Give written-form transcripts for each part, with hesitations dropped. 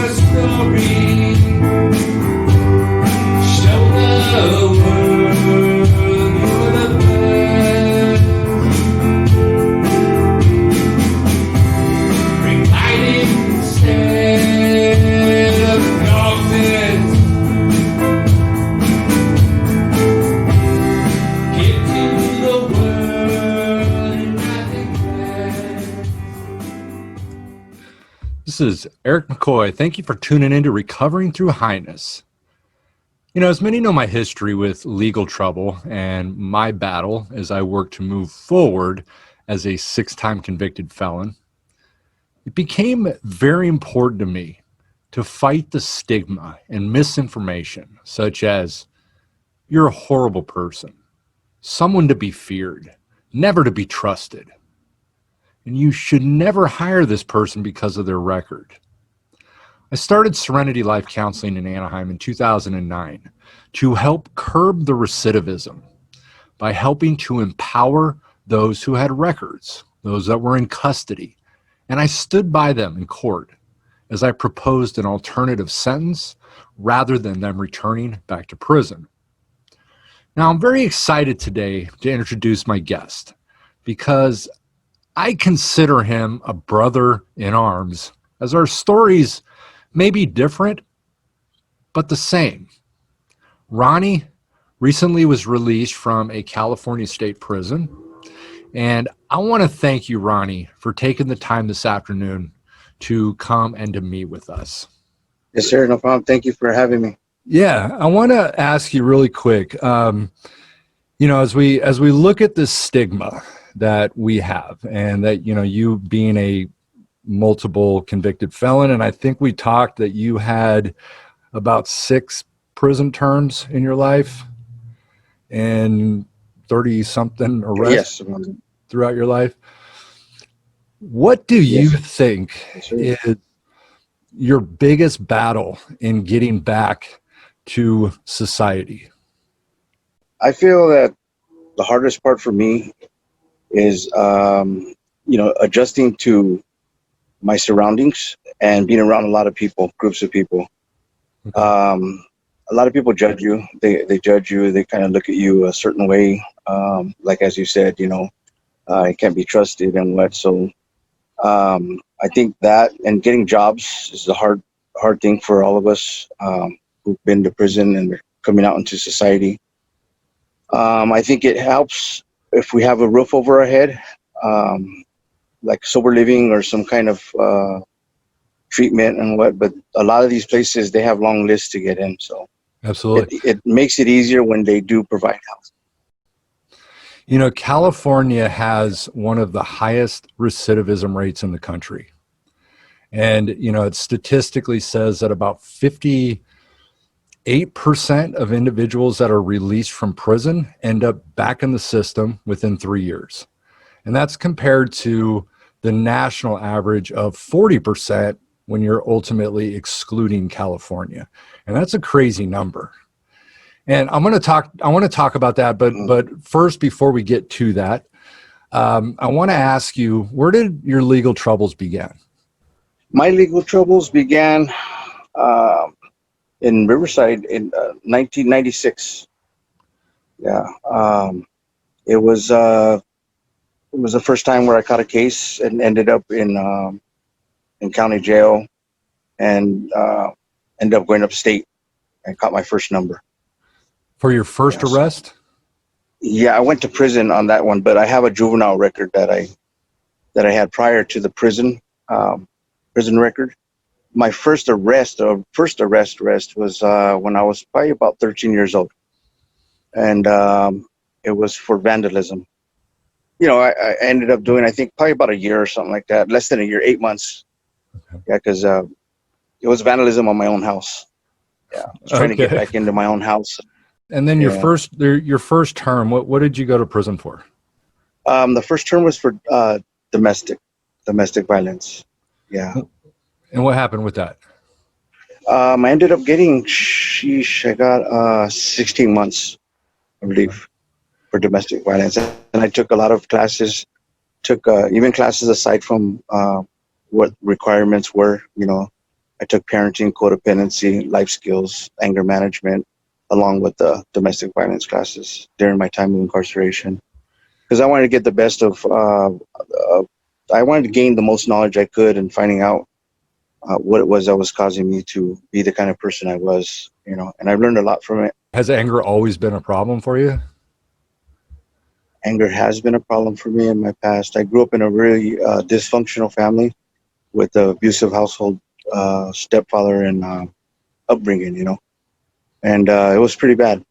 your story. Show the world you're the best. Bring light instead of darkness. Give to the world and nothing less. This is Eric McCoy. Thank you for tuning in to Recovering Through Highness. You know, as many know my history with legal trouble and my battle as I work to move forward as a 6-time convicted felon, it became very important to me to fight the stigma and misinformation, such as, you're a horrible person, someone to be feared, never to be trusted, and you should never hire this person because of their record. I started Serenity Life Counseling in Anaheim in 2009 to help curb the recidivism by helping to empower those who had records, those that were in custody. And I stood by them in court as I proposed an alternative sentence rather than them returning back to prison. Now, I'm very excited today to introduce my guest because I consider him a brother in arms, as our stories may be different, but the same. Ronnie recently was released from a California state prison, and I want to thank you, Ronnie, for taking the time this afternoon to come and to meet with us. Yes, sir. No problem. Thank you for having me. Yeah, I want to ask you really quick, you know, as we look at this stigma that we have, and that, you know, you being a multiple convicted felon, and I think we talked that you had about 6 prison terms in your life and 30 something arrests throughout your life. What do you think is your biggest battle in getting back to society? I feel that the hardest part for me is, you know, adjusting to my surroundings and being around a lot of people, groups of people. A lot of people judge you. They judge you. They kind of look at you a certain way. Like, as you said, you know, it can't be trusted and what. So I think that, and getting jobs is a hard thing for all of us who've been to prison and are coming out into society. I think it helps if we have a roof over our head, like sober living or some kind of treatment and what. But a lot of these places, they have long lists to get in. So absolutely, it makes it easier when they do provide housing. You know, California has one of the highest recidivism rates in the country. And, you know, it statistically says that about 58% of individuals that are released from prison end up back in the system within 3 years. And that's compared to the national average of 40% when you're ultimately excluding California. And that's a crazy number. And I want to talk about that, but first, before we get to that, I want to ask you, where did your legal troubles begin? My legal troubles began in Riverside in 1996. Yeah, it was the first time where I caught a case and ended up in county jail, and ended up going upstate and caught my first number. For your first arrest? Yeah, I went to prison on that one, but I have a juvenile record that I had prior to the prison record. My first arrest was when I was probably about 13 years old, and it was for vandalism. You know, I ended up doing, I think, probably about a year or something like that, less than a year, 8 months. Okay. Yeah, because it was vandalism on my own house. Yeah, I was trying to get back into my own house. And then your first term, what did you go to prison for? The first term was for domestic violence. Yeah. And what happened with that? I ended up getting, I got 16 months, I believe, for domestic violence. And I took a lot of classes, took even classes aside from what requirements were, you know, I took parenting, codependency, life skills, anger management, along with the domestic violence classes during my time of incarceration. Because I wanted to get the best of, I wanted to gain the most knowledge I could and finding out what it was that was causing me to be the kind of person I was, and I've learned a lot from it. Has anger always been a problem for you? Anger has been a problem for me in my past. I grew up in a really dysfunctional family with an abusive household, stepfather and upbringing, and it was pretty bad.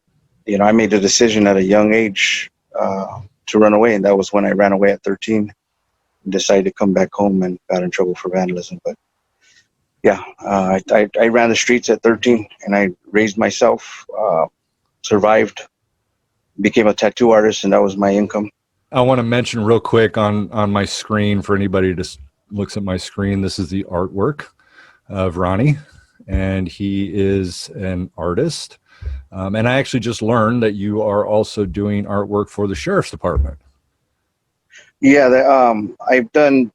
I made a decision at a young age to run away, and that was when I ran away at 13 and decided to come back home and got in trouble for vandalism. But yeah, I ran the streets at 13, and I raised myself, survived, became a tattoo artist, and that was my income. I want to mention real quick on my screen, for anybody who just looks at my screen, this is the artwork of Ronnie, and he is an artist. And I actually just learned that you are also doing artwork for the sheriff's department. Yeah, I've done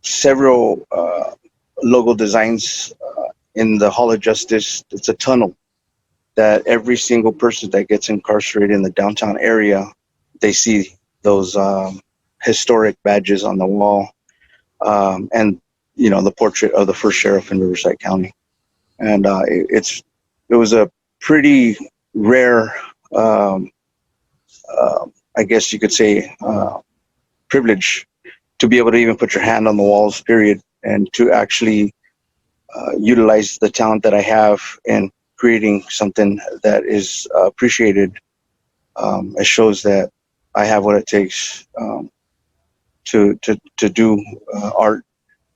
several logo designs in the Hall of Justice. It's a tunnel that every single person that gets incarcerated in the downtown area, they see those historic badges on the wall, and the portrait of the first sheriff in Riverside County. And it was a pretty rare, I guess you could say, privilege to be able to even put your hand on the walls, period, and to actually utilize the talent that I have in creating something that is appreciated. It shows that I have what it takes to do art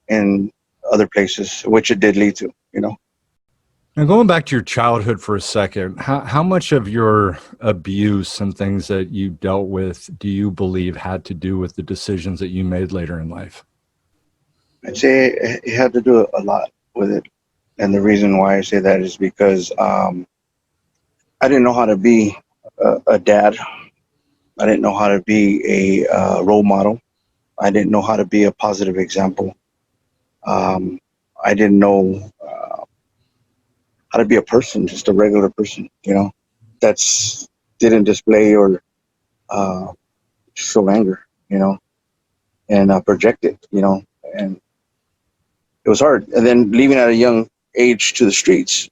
in other places, which it did lead to, Now, going back to your childhood for a second, how much of your abuse and things that you dealt with do you believe had to do with the decisions that you made later in life? I'd say it had to do a lot with it. And the reason why I say that is because I didn't know how to be a dad. I didn't know how to be a role model. I didn't know how to be a positive example. I didn't know how to be a person, just a regular person, that's didn't display or show anger, and project it, and it was hard. And then leaving at a young age to the streets,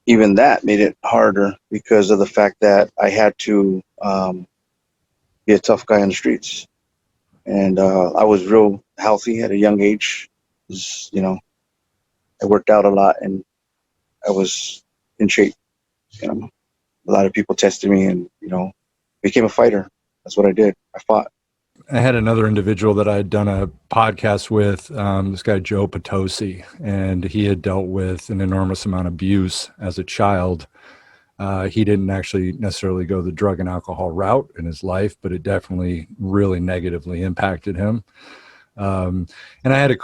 even that made it harder because of the fact that I had to be a tough guy on the streets. And I was real healthy at a young age. I worked out a lot and I was in shape. A lot of people tested me and, became a fighter. That's what I did. I fought. I had another individual that I had done a podcast with, this guy, Joe Potosi, and he had dealt with an enormous amount of abuse as a child. He didn't actually necessarily go the drug and alcohol route in his life, but it definitely really negatively impacted him. And I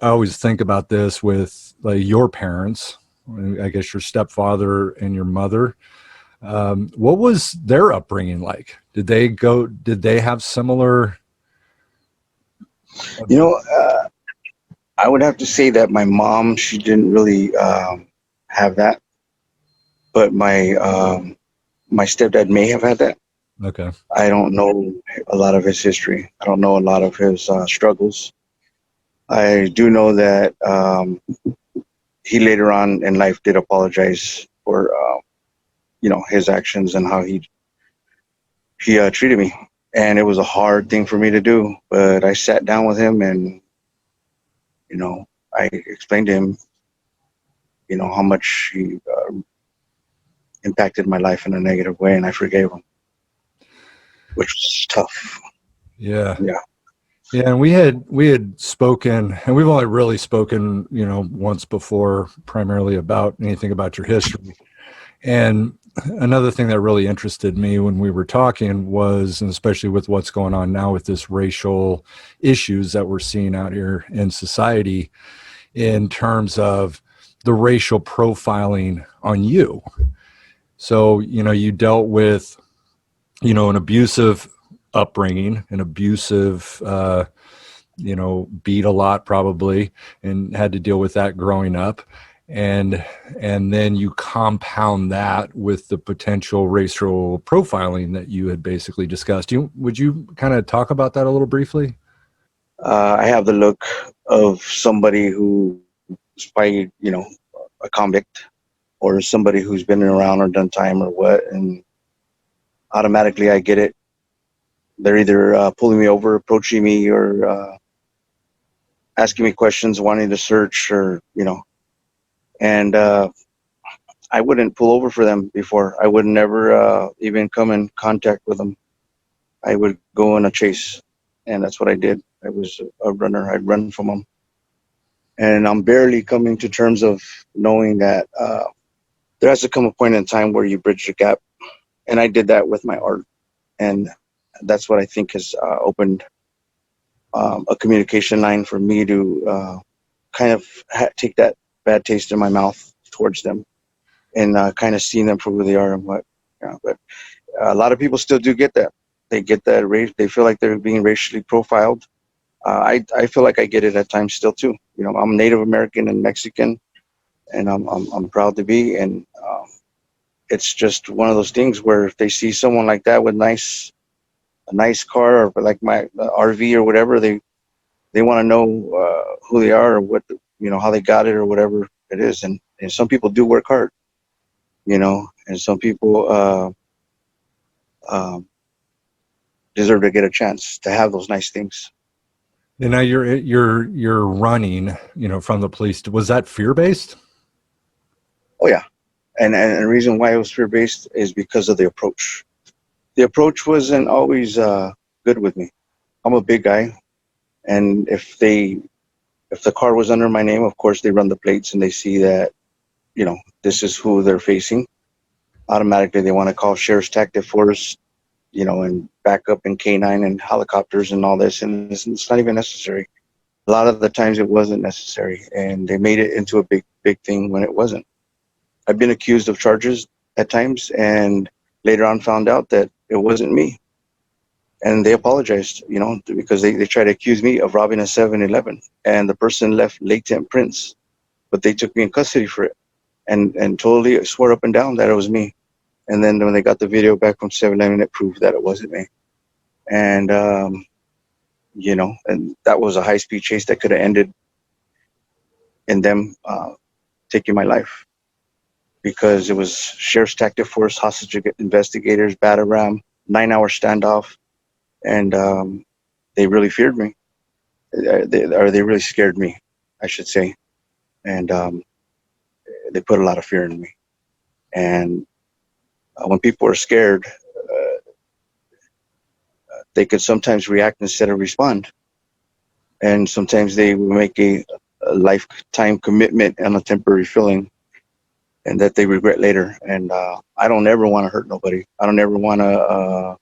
always think about this with like your parents, I guess your stepfather and your mother. What was their upbringing like? Did they have similar? I would have to say that my mom, she didn't really have that, but my stepdad may have had that. Okay. I don't know a lot of his history. I don't know a lot of his struggles. I do know that he later on in life did apologize for his actions and how he treated me, and it was a hard thing for me to do. But I sat down with him and I explained to him how much he impacted my life in a negative way, and I forgave him, which was tough. Yeah. And we had spoken, and we've only really spoken once before, primarily about anything about your history. And another thing that really interested me when we were talking was, and especially with what's going on now with this racial issues that we're seeing out here in society, in terms of the racial profiling on you. So, you dealt with, an abusive upbringing, an abusive beat a lot probably, and had to deal with that growing up. And then you compound that with the potential racial profiling that you had basically discussed. Would you kind of talk about that a little briefly? I have the look of somebody who's probably, a convict, or somebody who's been around or done time or what, and automatically I get it. They're either pulling me over, approaching me, or asking me questions, wanting to search, or and I wouldn't pull over for them before. I would never even come in contact with them. I would go on a chase, and that's what I did. I was a runner. I'd run from them, and I'm barely coming to terms of knowing that there has to come a point in time where you bridge the gap, and I did that with my art, and that's what I think has opened a communication line for me to kind of take that bad taste in my mouth towards them, and kind of seeing them for who they are and what. But a lot of people still do get that. They get that race. They feel like they're being racially profiled. I feel like I get it at times still too. I'm Native American and Mexican, and I'm proud to be. And it's just one of those things where if they see someone like that with a nice car, or like my RV or whatever, they want to know who they are, or what how they got it, or whatever it is. And some people do work hard, and some people deserve to get a chance to have those nice things. And now you're running, from the police. Was that fear-based? Oh yeah, and the reason why it was fear-based is because of the approach. The approach wasn't always good with me. I'm a big guy, and if the car was under my name, of course they run the plates and they see that this is who they're facing. Automatically they want to call Sheriff's Tactic Force, and backup and K9 and helicopters and all this, and it's not even necessary. A lot of the times it wasn't necessary, and they made it into a big thing when it wasn't. I've been accused of charges at times, and later on found out that it wasn't me. And they apologized, because they tried to accuse me of robbing a 7-Eleven, and the person left latent prints, but they took me in custody for it, and totally swore up and down that it was me. And then when they got the video back from 7-Eleven, it proved that it wasn't me. And and that was a high-speed chase that could have ended in them taking my life, because it was Sheriff's Tactic Force, hostage investigators, battle ram, 9-hour standoff, and they really feared me. They really scared me, I should say, and they put a lot of fear in me. And when people are scared, they could sometimes react instead of respond, and sometimes they will make a lifetime commitment on a temporary feeling, and that they regret later. And I don't ever want to hurt nobody. I don't ever want to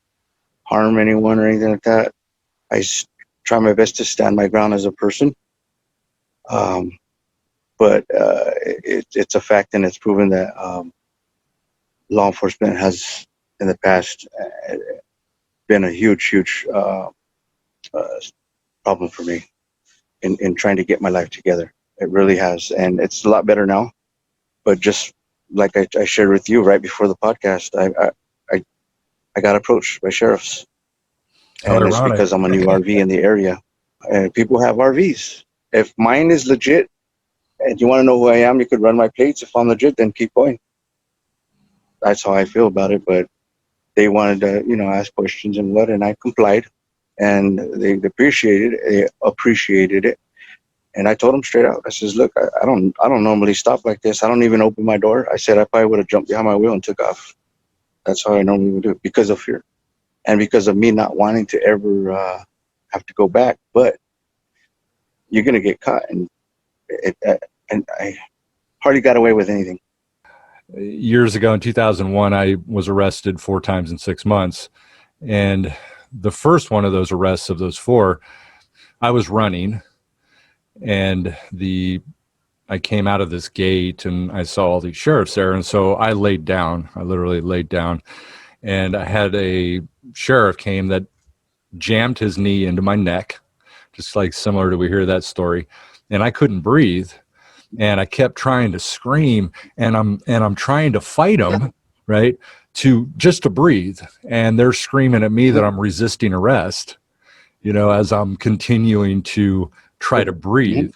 harm anyone or anything like that. I try my best to stand my ground as a person. But it's a fact, and it's proven that law enforcement has in the past been a huge problem for me in trying to get my life together. It really has, and it's a lot better now. But just like I shared with you right before the podcast, I got approached by sheriffs, and it's because I'm a new RV in the area, and people have RVs. If mine is legit, and you want to know who I am, you could run my plates. If I'm legit, then keep going. That's how I feel about it. But they wanted to, ask questions and what, and I complied, and they appreciated it. And I told them straight out, I says, look, I don't normally stop like this. I don't even open my door. I said I probably would have jumped behind my wheel and took off. That's how I normally would do it, because of fear, and because of me not wanting to ever have to go back. But you're gonna get caught, and I hardly got away with anything. Years ago in 2001, I was arrested 4 times in 6 months. And the first one of those arrests of those 4, I was running, and I came out of this gate and I saw all these sheriffs there. And so I laid down. I literally laid down, and I had a sheriff came that jammed his knee into my neck, just like similar to we hear that story. And I couldn't breathe, and I kept trying to scream, and I'm trying to fight them, right, to breathe, and they're screaming at me that I'm resisting arrest, as I'm continuing to try to breathe.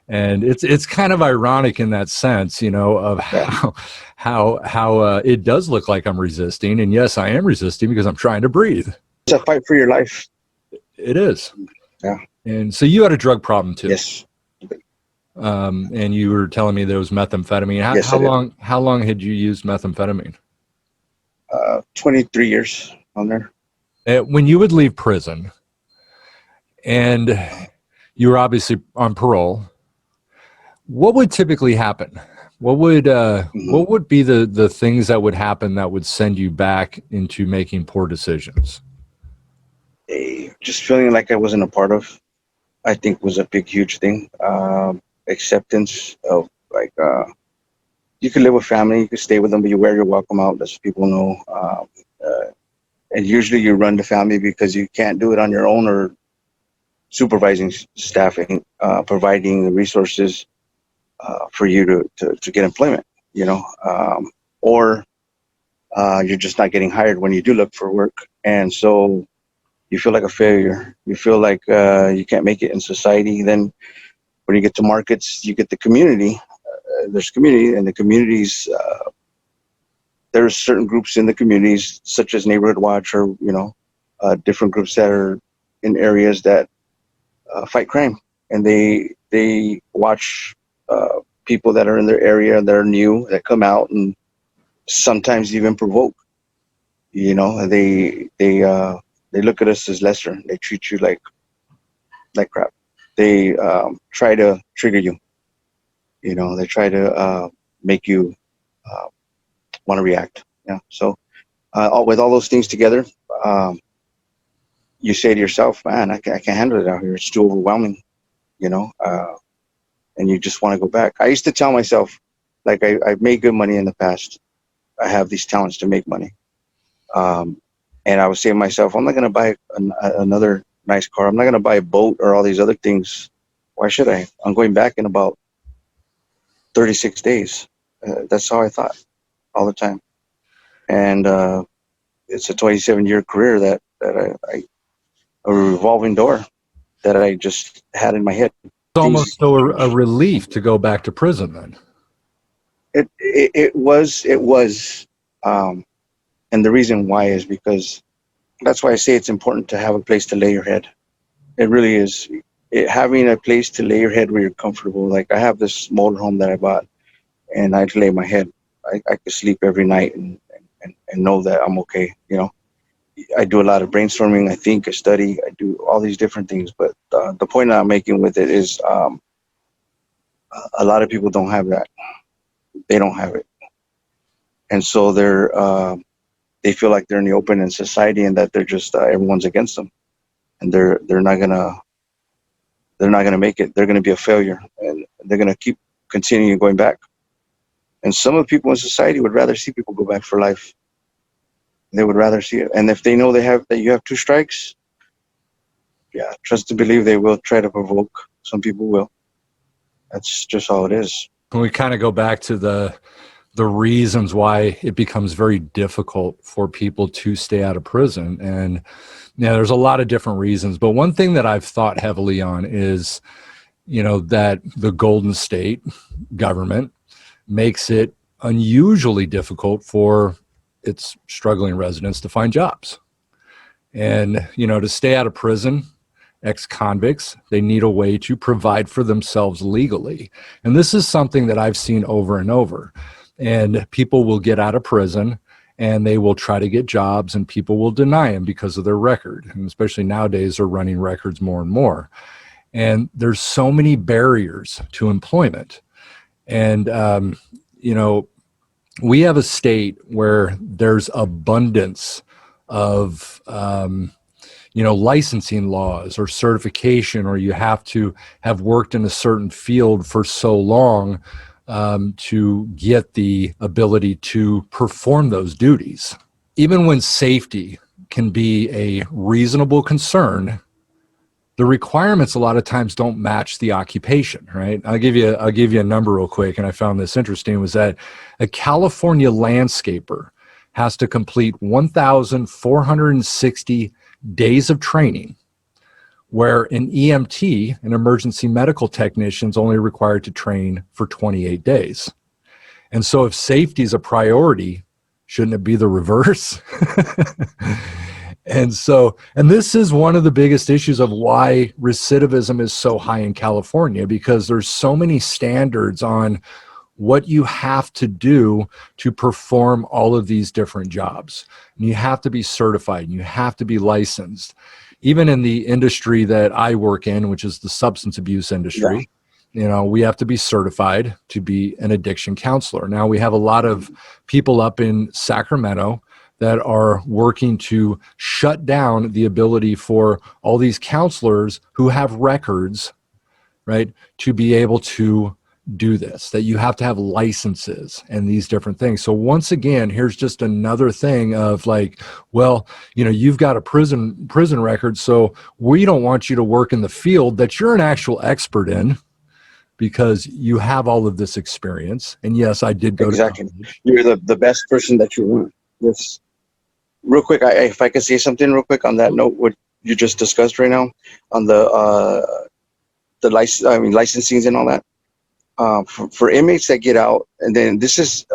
And it's kind of ironic in that sense, of how it does look like I'm resisting, and yes, I am resisting because I'm trying to breathe. It's a fight for your life. It is. Yeah. And so you had a drug problem too. Yes. And you were telling me there was methamphetamine. Yes, How long had you used methamphetamine? 23 years on there. When you would leave prison, and you were obviously on parole, what would typically happen? What would be the things that would happen that would send you back into making poor decisions? Just feeling like I wasn't a part of, I think, was a big, huge thing. Acceptance of, like, you could live with family, you could stay with them, but you wear your welcome out. That's what people know. And usually you run the family because you can't do it on your own, or supervising, staffing, providing the resources for you to get employment, or you're just not getting hired when you do look for work. And so you feel like a failure. You feel like you can't make it in society. Then when you get to markets, you get the community. There's community, and the communities, there's certain groups in the communities, such as Neighborhood Watch, or, different groups that are in areas that fight crime. And they watch people that are in their area that are new, that come out and sometimes even provoke. They look at us as lesser. They treat you like crap. They try to trigger you. They try to make you want to react. Yeah. So with all those things together, you say to yourself, man, I can't handle it out here. It's too overwhelming, and you just want to go back. I used to tell myself, like, I've made good money in the past. I have these talents to make money. And I was saying to myself, I'm not going to buy another nice car. I'm not going to buy a boat or all these other things. Why should I? I'm going back in about 36 days. That's how I thought all the time. And it's a 27-year career that a revolving door that I just had in my head. It's almost a relief to go back to prison then. It was. And the reason why is because that's why I say it's important to have a place to lay your head. It really is. Having a place to lay your head where you're comfortable. Like, I have this motorhome that I bought, and I lay my head. I could sleep every night and know that I'm okay. I do a lot of brainstorming. I think, I study, I do all these different things. But the point that I'm making with it is a lot of people don't have that. They don't have it. And so they feel like they're in the open in society, and that they're just everyone's against them, and they're not gonna make it. They're gonna be a failure, and they're gonna keep continuing going back. And some of the people in society would rather see people go back for life. They would rather see it. And if they know that you have 2 strikes, yeah, trust to believe they will try to provoke. Some people will. That's just all it is. When we kind of go back to the reasons why it becomes very difficult for people to stay out of prison. And there's a lot of different reasons, but one thing that I've thought heavily on is, that the Golden State government makes it unusually difficult for its struggling residents to find jobs. And, to stay out of prison, ex-convicts, they need a way to provide for themselves legally. And this is something that I've seen over and over. And people will get out of prison and they will try to get jobs, and people will deny them because of their record. And especially nowadays, they're running records more and more. And there's so many barriers to employment. And, we have a state where there's abundance of, licensing laws or certification, or you have to have worked in a certain field for so long to get the ability to perform those duties. Even when safety can be a reasonable concern, the requirements a lot of times don't match the occupation, right? I'll give you a number real quick, and I found this interesting, was that a California landscaper has to complete 1,460 days of training, where an EMT, an emergency medical technician, is only required to train for 28 days. And so if safety is a priority, shouldn't it be the reverse? And this is one of the biggest issues of why recidivism is so high in California, because there's so many standards on what you have to do to perform all of these different jobs. And you have to be certified, and you have to be licensed. Even in the industry that I work in, which is the substance abuse industry, you know, we have to be certified to be an addiction counselor. Now, we have a lot of people up in Sacramento that are working to shut down the ability for all these counselors who have records, right, to be able to do this, that you have to have licenses and these different things. So once again, here's just another thing of like, well, you know, you've got a prison record, so we don't want you to work in the field that you're an actual expert in, because you have all of this experience. And yes, I did go to college. You're the best person that you want. Yes. Real quick, if I could say something real quick on that note, what you just discussed right now on the licensings and all that. For inmates that get out, and then this is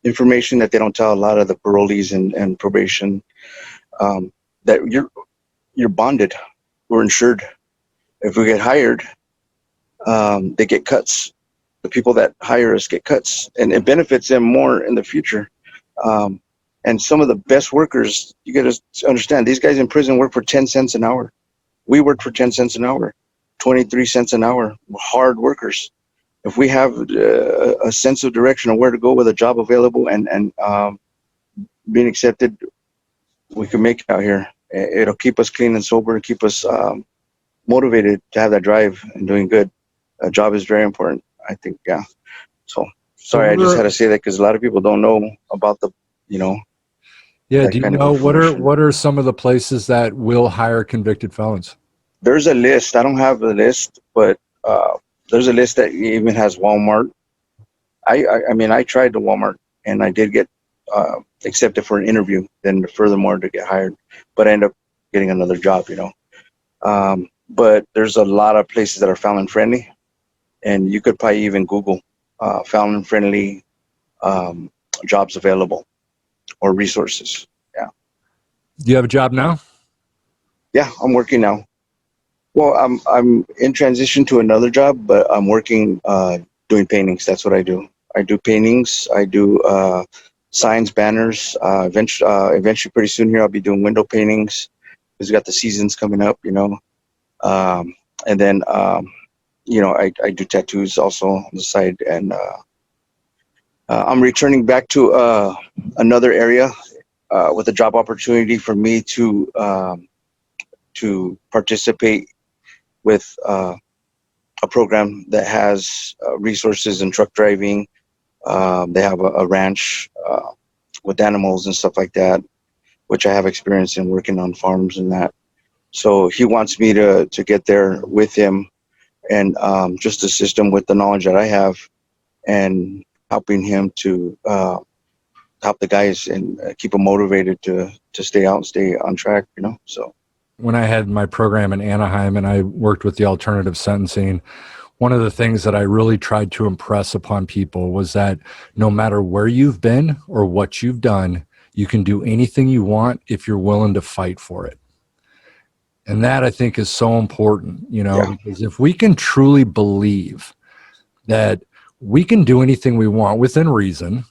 information that they don't tell a lot of the parolees and probation, that you're bonded, we're insured. If we get hired, they get cuts. The people that hire us get cuts, and it benefits them more in the future. And some of the best workers, you got to understand, these guys in prison work for 10 cents an hour. We work for 10 cents an hour, 23 cents an hour. We're hard workers. If we have a sense of direction of where to go with a job available and being accepted, we can make it out here. It'll keep us clean and sober, and keep us motivated to have that drive and doing good. A job is very important, I think. Yeah. So sorry, I just had to say that because a lot of people don't know about the, you know. Yeah. Do you know what are some of the places that will hire convicted felons? There's a list. I don't have the list, but there's a list that even has Walmart. I mean, I tried the Walmart, and I did get accepted for an interview, then furthermore to get hired, but I ended up getting another job, you know. But there's a lot of places that are felon friendly, and you could probably even Google felon friendly jobs available or resources. Yeah. Do you have a job now? Yeah, I'm working now. Well, I'm in transition to another job, but I'm working doing paintings. That's what I do. I do paintings. I do signs, banners. Eventually, pretty soon here, I'll be doing window paintings because we got the seasons coming up, you know. And then, you know, I do tattoos also on the side, and I'm returning back to another area with a job opportunity for me to participate with a program that has resources in truck driving. They have a ranch with animals and stuff like that, which I have experience in working on farms and that. So he wants me to get there with him and just assist him with the knowledge that I have and helping him to help the guys and keep them motivated to stay out and stay on track, you know. So when I had my program in Anaheim and I worked with the alternative sentencing, one of the things that I really tried to impress upon people was that no matter where you've been or what you've done, you can do anything you want if you're willing to fight for it. And that, I think, is so important, you know, because if we can truly believe that we can do anything we want within reason,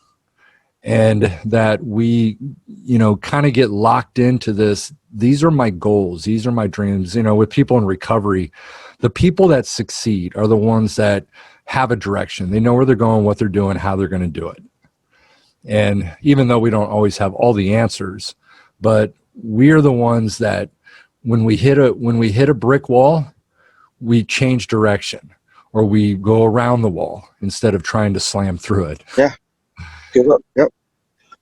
and that we, you know, kind of get locked into this, these are my goals, these are my dreams, you know, with people in recovery, the people that succeed are the ones that have a direction. They know where they're going, what they're doing, how they're going to do it. And even though we don't always have all the answers, but we are the ones that when we hit a brick wall, we change direction, or we go around the wall instead of trying to slam through it. Yeah. Give up. Yep.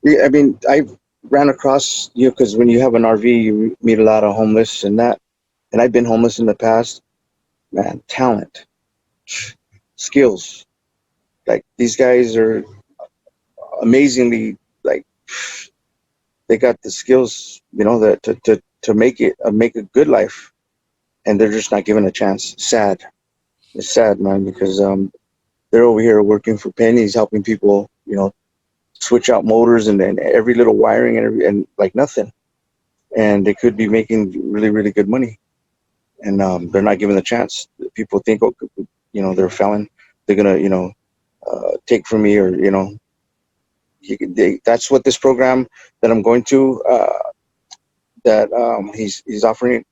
Yeah, I mean, I ran across, you know, because when you have an RV, you meet a lot of homeless and that. And I've been homeless in the past. Man, talent, skills. Like these guys are amazingly like they got the skills, that to make a good life, and they're just not given a chance. Sad. It's sad, man, because they're over here working for pennies, helping people, switch out motors and every little wiring and like nothing, and they could be making really really good money, and they're not given the chance. People think, oh, they're a felon, they're gonna take from me, or that's what this program that I'm going to that he's offering.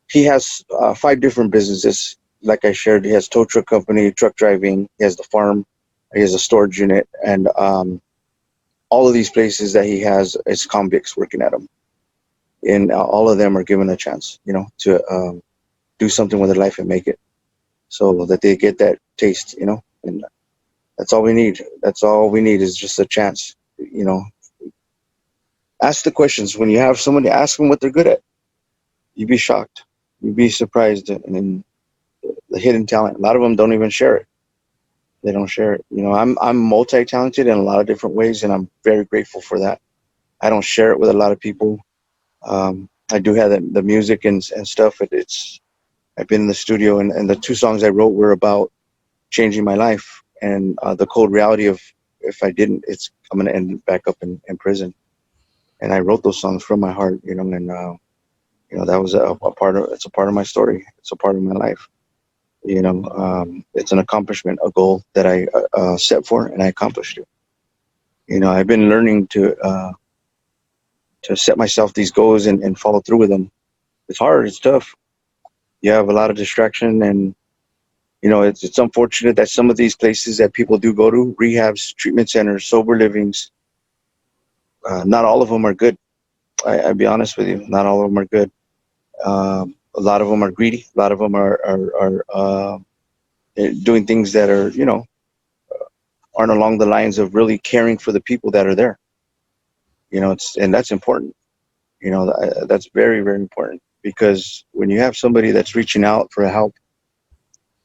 He has 5 different businesses. Like I shared, he has tow truck company, truck driving. He has the farm. He has a storage unit, and all of these places that he has is convicts working at them, and all of them are given a chance, to do something with their life and make it, so that they get that taste, and that's all we need. That's all we need is just a chance, Ask the questions when you have somebody. Ask them what they're good at. You'd be shocked. You'd be surprised, and the hidden talent. A lot of them don't even share it. They don't share it. I'm multi-talented in a lot of different ways, and I'm very grateful for that. I don't share it with a lot of people. I do have the music and stuff. I've been in the studio, and the 2 songs I wrote were about changing my life, and the cold reality of if I didn't, I'm going to end back up in prison. And I wrote those songs from my heart, and that was it's a part of my story. It's a part of my life. It's an accomplishment, a goal that I set for, and I accomplished it. I've been learning to set myself these goals and follow through with them. It's hard. It's tough. You have a lot of distraction, and it's unfortunate that some of these places that people do go to, rehabs, treatment centers, sober livings, not all of them are good. I'll be honest with you. Not all of them are good. A lot of them are greedy. A lot of them are doing things that are, aren't along the lines of really caring for the people that are there. And that's important. That's very, very important, because when you have somebody that's reaching out for help,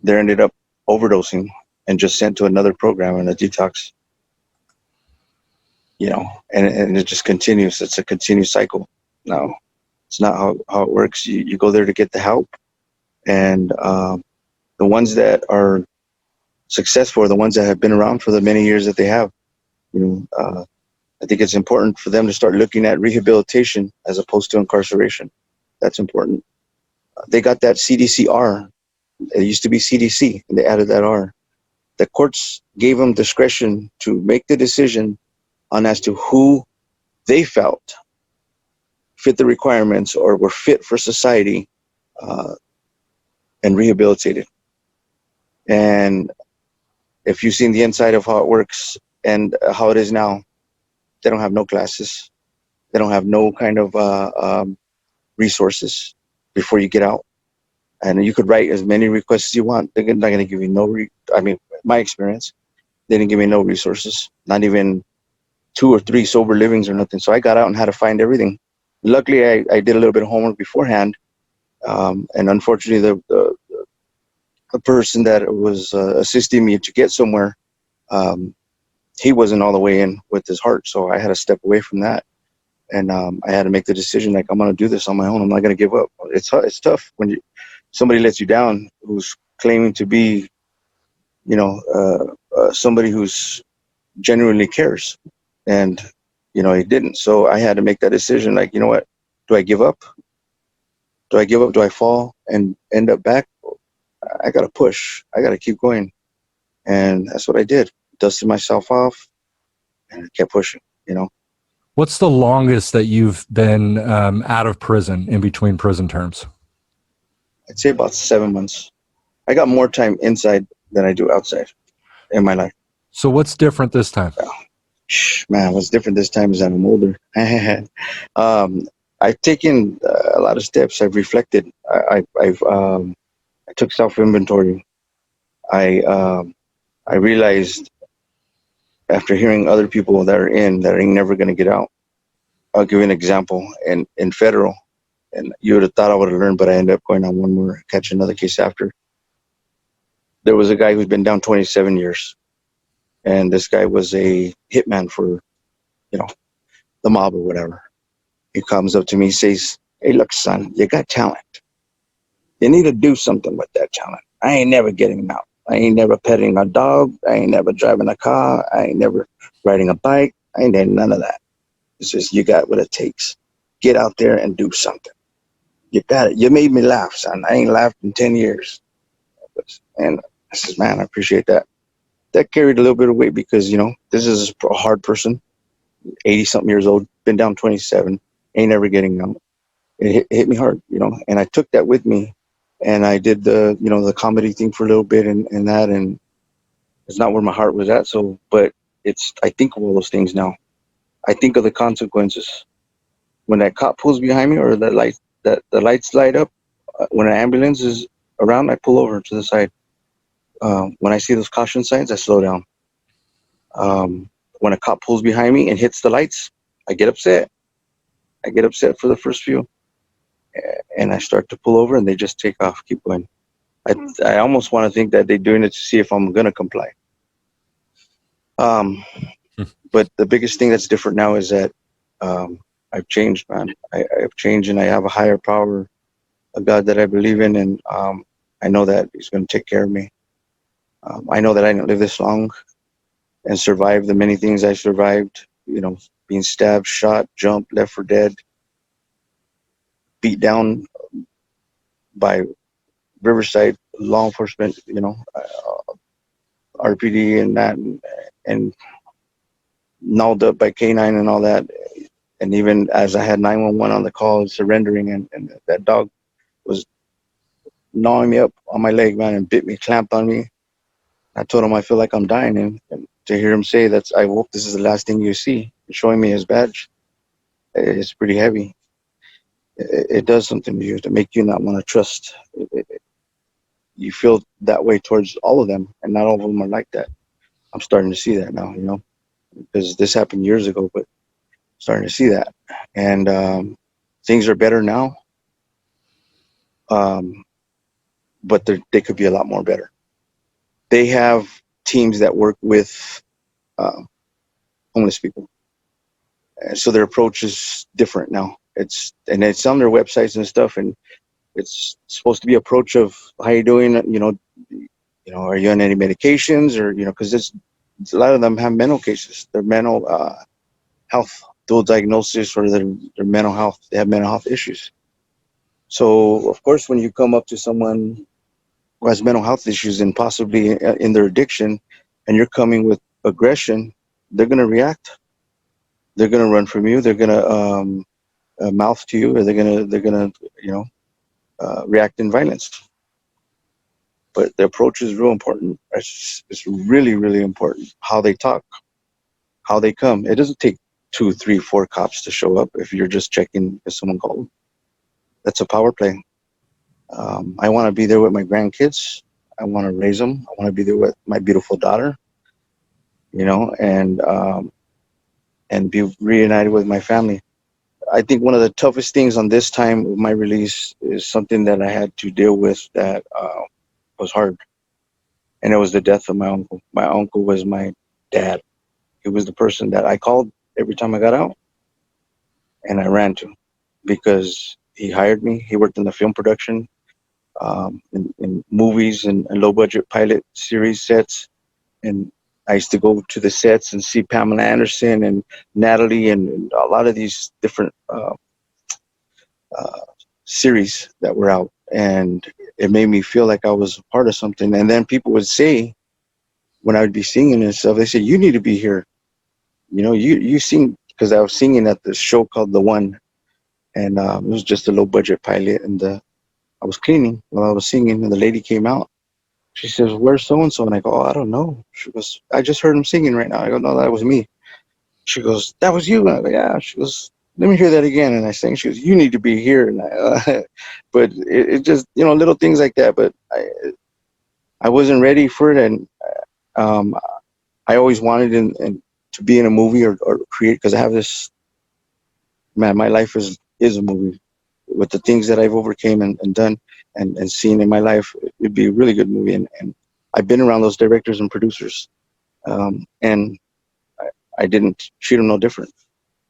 they ended up overdosing and just sent to another program and a detox. And it just continues. It's a continuous cycle. No, it's not how it works. You go there to get the help, and the ones that are successful are the ones that have been around for the many years that they have. I think it's important for them to start looking at rehabilitation as opposed to incarceration. That's important. They got that CDC-R. It used to be CDC, and they added that R. The courts gave them discretion to make the decision on as to who they felt fit the requirements or were fit for society and rehabilitated. And if you've seen the inside of how it works and how it is now, they don't have no classes. They don't have no kind of resources before you get out. And you could write as many requests as you want. They're not going to give you my experience, they didn't give me no resources, not even 2 or 3 sober livings or nothing. So I got out and had to find everything. Luckily, I did a little bit of homework beforehand. And unfortunately, the person that was assisting me to get somewhere, he wasn't all the way in with his heart. So I had to step away from that. And I had to make the decision, like, I'm going to do this on my own. I'm not going to give up. It's tough when somebody lets you down who's claiming to be, somebody who's genuinely cares. And, he didn't. So I had to make that decision, like, you know what? Do I give up? Do I give up? Do I fall and end up back? I got to push. I got to keep going. And that's what I did. Dusted myself off and I kept pushing, What's the longest that you've been out of prison in between prison terms? I'd say about 7 months. I got more time inside than I do outside in my life. So what's different this time? Man, what's different this time is that I'm older. I've taken a lot of steps. I've reflected. I took self-inventory. I realized after hearing other people that are never going to get out. I'll give you an example. In federal, and you would have thought I would have learned, but I ended up going on one more, catch another case after. There was a guy who's been down 27 years, and this guy was a hitman for, you know, the mob or whatever. He comes up to me, says, "Hey, look, son, you got talent. You need to do something with that talent. I ain't never getting him out. I ain't never petting a dog. I ain't never driving a car. I ain't never riding a bike. I ain't done none of that. It's just you got what it takes. Get out there and do something. You got it. You made me laugh, son. I ain't laughed in 10 years." And I says, "Man, I appreciate that." That carried a little bit of weight because, you know, this is a hard person, 80 something years old, been down 27, ain't never getting out. It hit me hard, you know, and I took that with me, and I did the, you know, the comedy thing for a little bit, and that, and it's not where my heart was at. So, but it's, I think of all those things now. I think of the consequences when that cop pulls behind me, or the lights light up. When an ambulance is around, I pull over to the side. When I see those caution signs, I slow down. When a cop pulls behind me and hits the lights, I get upset. I get upset for the first few, and I start to pull over, and they just take off, keep going. I almost want to think that they're doing it to see if I'm gonna comply. Um, but the biggest thing that's different now is that I've changed, man. I've changed, and I have a higher power, a God that I believe in, and I know that He's gonna take care of me. I know that I didn't live this long and survive the many things I survived. You know, being stabbed, shot, jumped, left for dead, beat down by Riverside law enforcement, you know, RPD and that, and gnawed up by K9 and all that. And even as I had 911 on the call, surrendering, and that dog was gnawing me up on my leg, man, and bit me, clamped on me. I told him I feel like I'm dying, and to hear him say that, I hope this is the last thing you see, showing me his badge, it's pretty heavy. It does something to you, to make you not want to trust. You feel that way towards all of them, and not all of them are like that. I'm starting to see that now, you know, because this happened years ago, but I'm starting to see that. And things are better now, but they could be a lot more better. They have teams that work with homeless people, and so their approach is different now. It's on their websites and stuff, and it's supposed to be approach of, how you doing, are you on any medications, or, because a lot of them have mental cases. Their mental health, dual diagnosis, or their mental health, they have mental health issues. So of course, when you come up to someone who has mental health issues and possibly in their addiction, and you're coming with aggression, they're going to react. They're going to run from you. They're going to mouth to you, or they're going to react in violence. But the approach is real important. It's really, really important how they talk, how they come. It doesn't take 2, 3, 4 cops to show up if you're just checking if someone called. That's a power play. I want to be there with my grandkids. I want to raise them. I want to be there with my beautiful daughter, and be reunited with my family. I think one of the toughest things on this time of my release is something that I had to deal with that was hard. And it was the death of my uncle. My uncle was my dad. He was the person that I called every time I got out, and I ran to, because he hired me. He worked in the film production, in movies and low budget pilot series sets. And I used to go to the sets and see Pamela Anderson and Natalie and a lot of these different series that were out. And it made me feel like I was a part of something. And then people would say, when I would be singing and stuff, they say, "You need to be here. You sing," because I was singing at this show called The One. And it was just a low budget pilot. And I was cleaning while I was singing, and the lady came out. She says, "Where's so-and-so?" And I go, "Oh, I don't know." She goes, "I just heard him singing right now." I go, "No, that was me." She goes, "That was you?" And I go, "Yeah." She goes, "Let me hear that again." And I sang. She goes, "You need to be here." And but it just, little things like that. But I wasn't ready for it. And um, I always wanted to be in a movie or create, because I have this, man, my life is a movie. with the things that I've overcame and done and seen in my life, it'd be a really good movie. And I've been around those directors and producers, and I didn't treat them no different.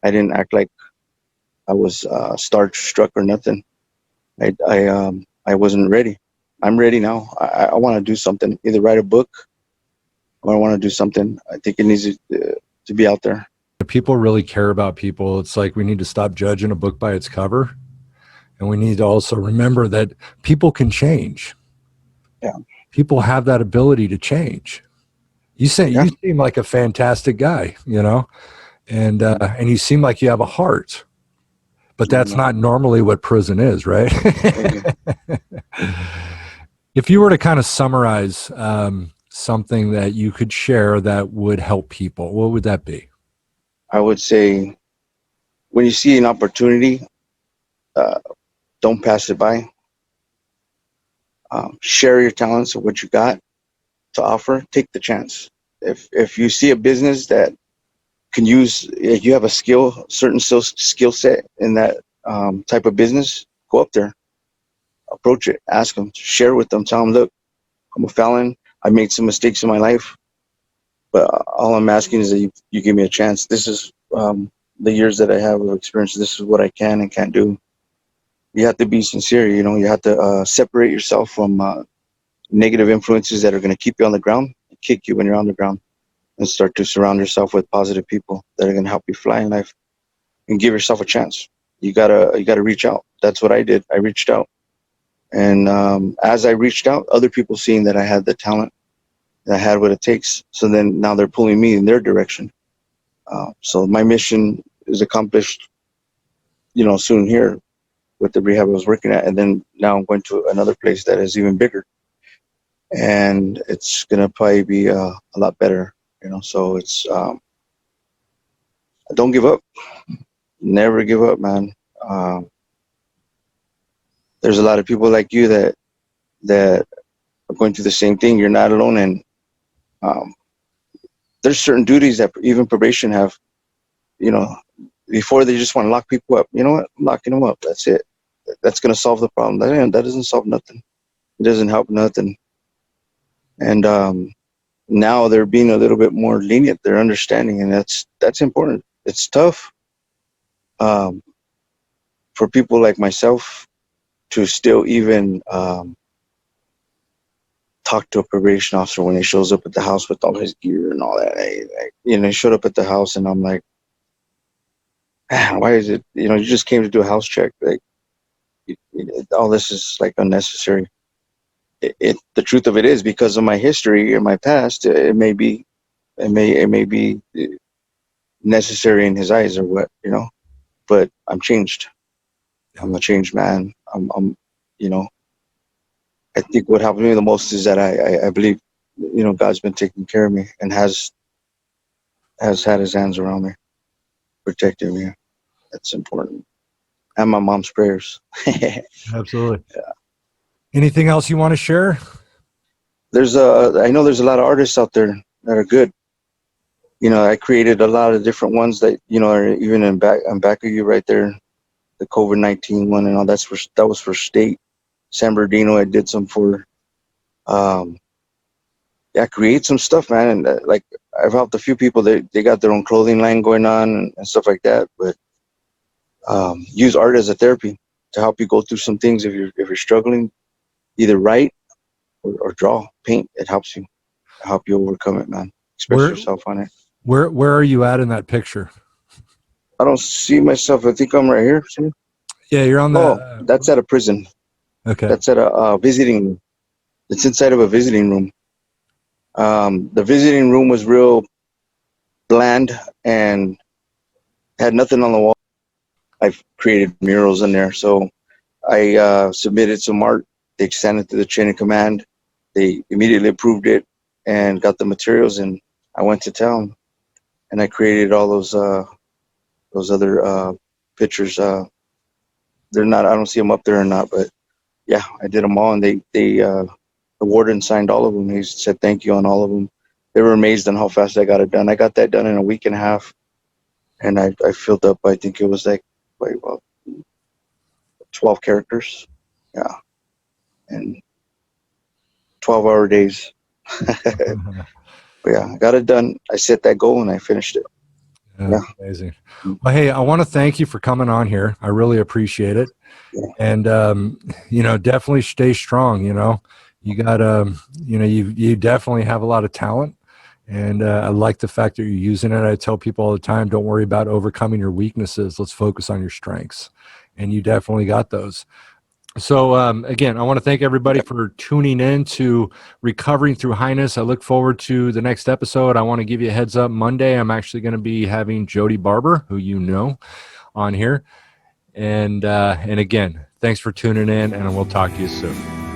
I didn't act like I was starstruck or nothing. I wasn't ready. I'm ready now. I want to do something, either write a book or I want to do something. I think it needs to be out there. People really care about people. It's like we need to stop judging a book by its cover. And we need to also remember that people can change. Yeah. People have that ability to change. You seem like a fantastic guy, you know, and you seem like you have a heart, but that's not normally what prison is, right? If you were to kind of summarize something that you could share that would help people, what would that be? I would say when you see an opportunity, don't pass it by. Share your talents or what you got to offer. Take the chance. If you see a business that can use, if you have a certain skill set in that type of business, go up there, approach it, ask them, share with them, tell them, look, I'm a felon. I made some mistakes in my life, but all I'm asking is that you give me a chance. This is the years that I have of experience. This is what I can and can't do. You have to be sincere. You know, you have to separate yourself from negative influences that are going to keep you on the ground, kick you when you're on the ground, and start to surround yourself with positive people that are going to help you fly in life, and give yourself a chance. You gotta reach out. That's what I did. I reached out, and as I reached out, other people seeing that I had the talent, that I had what it takes. So then now they're pulling me in their direction. So my mission is accomplished, you know, soon here with the rehab I was working at, and then now I'm going to another place that is even bigger, and it's gonna probably be a lot better, you know. So it's don't give up, never give up, man. There's a lot of people like you that are going through the same thing. You're not alone, and there's certain duties that even probation have, you know. Before they just want to lock people up. You know what? I'm locking them up. That's it. That's going to solve the problem. That doesn't solve nothing. It doesn't help nothing. And now they're being a little bit more lenient. They're understanding, and that's important. It's tough for people like myself to still even talk to a probation officer when he shows up at the house with all his gear and all that. He showed up at the house, and I'm like, man, why is it? You know, you just came to do a house check. Like, all this is like unnecessary. The truth of it is, because of my history and my past, it may be necessary in his eyes or what, you know. But I'm changed. I'm a changed man. You know. I think what helped me the most is that I believe, you know, God's been taking care of me and has had his hands around me, protecting me. That's important. And my mom's prayers. Absolutely. Yeah. Anything else you want to share? I know there's a lot of artists out there that are good. You know, I created a lot of different ones that, you know, are even on back of you right there, the COVID-19 one and all. That was for state. San Bernardino, I did some for. Create some stuff, man. And like, I've helped a few people. They got their own clothing line going on and stuff like that. But use art as a therapy to help you go through some things. If you're struggling, either write or draw, paint. It helps you. Help you overcome it, man. Express yourself on it. Where are you at in that picture? I don't see myself. I think I'm right here. See? Yeah, you're on the. Oh, that's at a prison. Okay. That's at a visiting room. It's inside of a visiting room. The visiting room was real bland and had nothing on the wall. I've created murals in there. So I submitted some art. They sent it to the chain of command. They immediately approved it and got the materials, and I went to town and I created all those other pictures. They're not, I don't see them up there or not, but yeah, I did them all, and the warden signed all of them. He said thank you on all of them. They were amazed on how fast I got it done. I got that done in a week and a half, and I filled up, I think it was like, about 12 characters. Yeah. And 12-hour days. But yeah, I got it done. I set that goal and I finished it. Yeah. Amazing. Well, hey, I want to thank you for coming on here. I really appreciate it. Yeah. And, you know, definitely stay strong. You know, you got, you know, you definitely have a lot of talent. And I like the fact that you're using it. I tell people all the time, don't worry about overcoming your weaknesses. Let's focus on your strengths. And you definitely got those. So again, I want to thank everybody for tuning in to Recovering Through Highness. I look forward to the next episode. I want to give you a heads up. Monday, I'm actually going to be having Jody Barber, who you know, on here. And again, thanks for tuning in, and we'll talk to you soon.